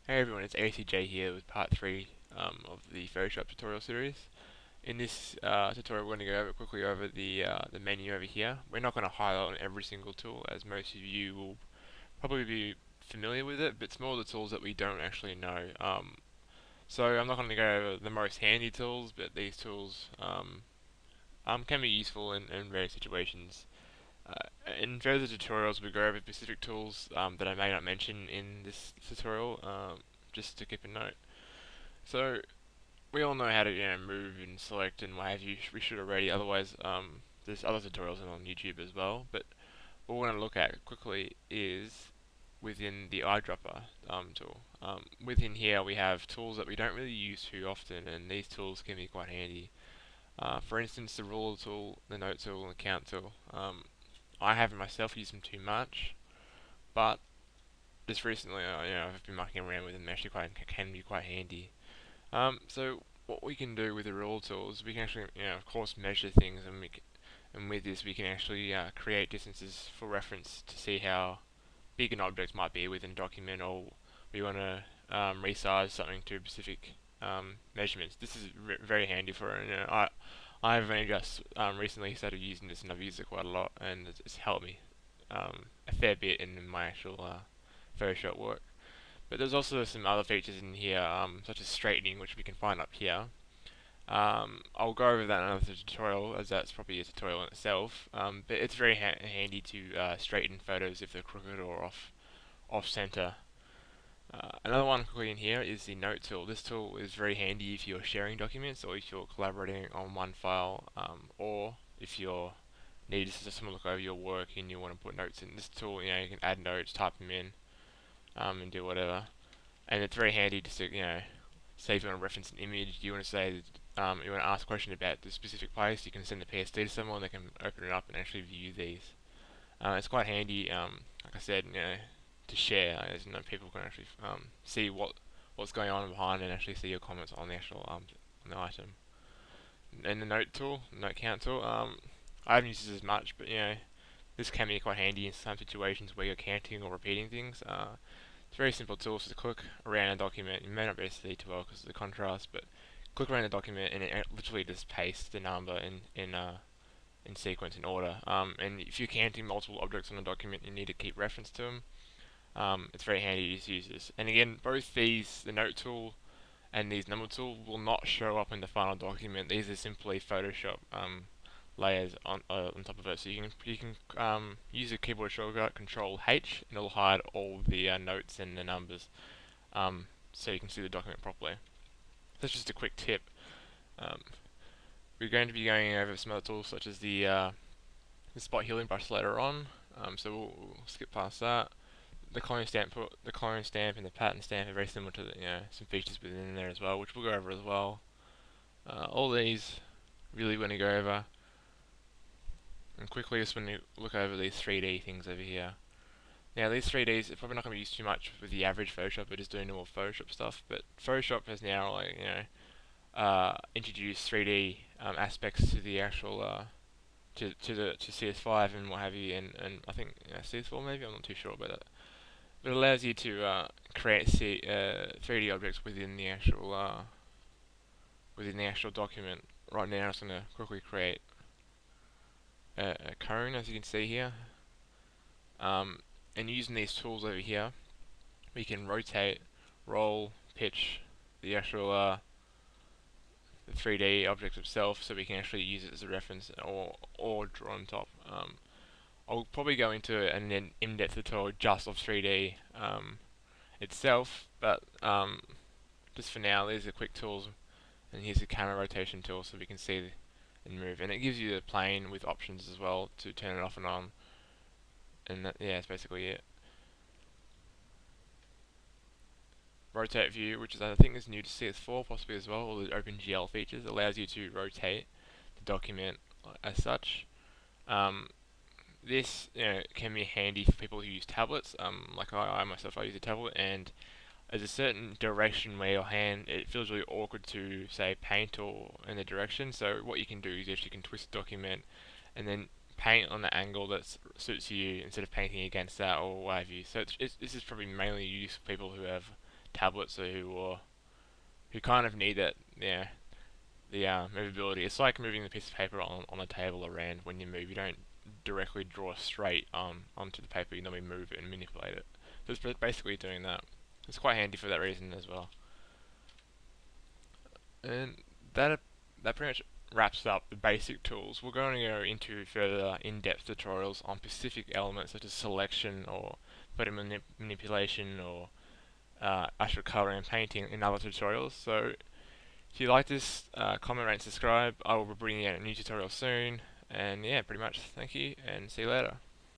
Hey everyone, it's ACJ here with part 3 of the Photoshop tutorial series. In this tutorial we're going to go quickly over the menu over here. We're not going to highlight on every single tool, as most of you will probably be familiar with it, but it's more the tools that we don't actually know. So I'm not going to go over the most handy tools, but these tools can be useful in various situations. In further tutorials we go over specific tools that I may not mention in this tutorial, just to keep a note. So we all know how to move and select and what have you. We should already. Otherwise, there's other tutorials on YouTube as well. But what we're going to look at quickly is within the eyedropper tool. Within here, we have tools that we don't really use too often, and these tools can be quite handy. For instance, the ruler tool, the note tool, and the count tool. I haven't myself used them too much, but just recently, I've been mucking around with them. Actually, can be quite handy. So what we can do with the rule tools, we can actually, of course, measure things, and with this we can actually create distances for reference to see how big an object might be within a document, or we want to resize something to specific measurements. This is very handy for it. I've only just recently started using this, and I've used it quite a lot, and it's helped me a fair bit in my actual Photoshop work. But there's also some other features in here, such as straightening, which we can find up here. I'll go over that in another tutorial, as that's probably a tutorial in itself. But it's very handy to straighten photos if they're crooked or off center. Another one quickly in here is the note tool. This tool is very handy if you're sharing documents or if you're collaborating on one file, or if you're need just someone look over your work and you want to put notes in. This tool, you can add notes, type them in, and do whatever. And it's very handy to say if you want to reference an image, you want to say you want to ask a question about the specific place, you can send the PSD to someone, they can open it up and actually view these. It's quite handy, like I said, to share, as people can actually see what's going on behind and actually see your comments on the actual on the item. And the note tool, note count tool, I haven't used this as much, but this can be quite handy in some situations where you're counting or repeating things. It's a very simple tool, so to click around a document. You may not be able to see too well because of the contrast, but click around the document and it literally just pastes the number in sequence, in order. And if you're counting multiple objects on a document, you need to keep reference to them. It's very handy to use this. And again, both these, the note tool and these number tool, will not show up in the final document. These are simply Photoshop layers on top of it. So you can use the keyboard shortcut Control H, and it'll hide all the notes and the numbers, so you can see the document properly. That's just a quick tip. We're going to be going over some other tools such as the spot healing brush later on. So we'll skip past that. The clone stamp, and the pattern stamp are very similar to some features within there as well, which we'll go over as well. All these really want to go over. And quickly, just when you look over these 3D things over here. Now, these 3Ds are probably not going to be used too much with the average Photoshopper just doing normal Photoshop stuff, but Photoshop has now, introduced 3D aspects to the actual to CS5 and what have you, and I think CS4 maybe. I'm not too sure about that. But it allows you to create 3D objects within the actual document. Right now, I'm just going to quickly create a cone, as you can see here. And using these tools over here, we can rotate, roll, pitch the actual the 3D object itself, so we can actually use it as a reference or draw on top. I'll probably go into an in-depth tutorial just of 3D itself, but just for now, these are quick tools, and here's the camera rotation tool, so we can see and move, and it gives you the plane with options as well to turn it off and on, and that's basically it. Rotate view, which is I think is new to CS4 possibly as well, or the OpenGL features, allows you to rotate the document as such. This can be handy for people who use tablets. Like I myself, I use a tablet, and there's a certain direction where your hand, it feels really awkward to say paint or in the direction. So what you can do is you can twist the document and then paint on the angle that suits you instead of painting against that or what have you. So this is probably mainly used for people who have tablets who kind of need that, yeah, the movability. It's like moving the piece of paper on a table around when you move. You don't directly draw straight onto the paper. You normally move it and manipulate it. So it's basically doing that. It's quite handy for that reason as well. And that that pretty much wraps up the basic tools. We're going to go into further in-depth tutorials on specific elements such as selection or photo manipulation or actual color and painting in other tutorials. So if you like this, comment, rate, and subscribe. I will be bringing out a new tutorial soon. And yeah, pretty much thank you and see you later.